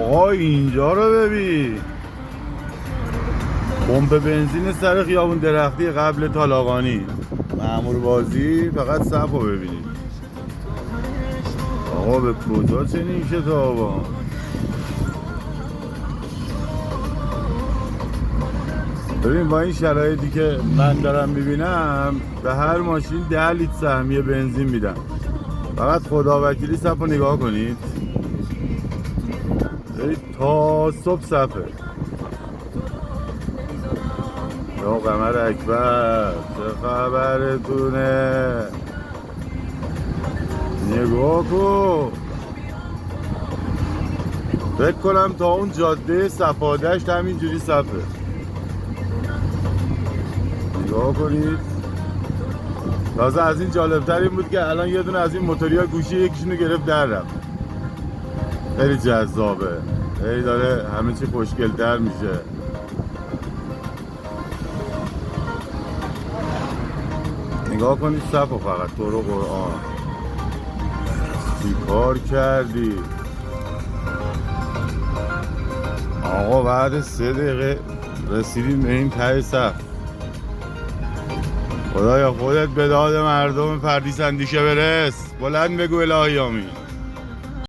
آقا اینجا رو ببین، پمپ بنزین سر خیابون درختی قبل طالاقانی مأمور بازی. فقط صف رو ببینید آقا، به کجا چنین کتابا. ببین با این شرایطی که من دارم میبینم به هر ماشین 10 لیتر سهمیه بنزین میدم. فقط خدا وکیلی صف رو نگاه کنید، تا صبح صفه. یا قمر اکبر چه خبرتونه، نگاه کن. فکر کنم تا اون جاده صفادشت همینجوری صفه. نگاه کنید. تازه از این جالبتر این بود که الان یه دونه از این موتوریا گوشی یکیشونو گرفت در رفت. خیلی جذابه، خیلی داره همه چی خوشگل‌تر میشه. نگاه کنید صف و فقط تو رو قرآن چی کار کردی آقا. بعد 3 دقیقه رسیدیم به این ته صف. خدایا خودت به داد مردم پردیس اندیشه برس. بلند بگو الهی آمین.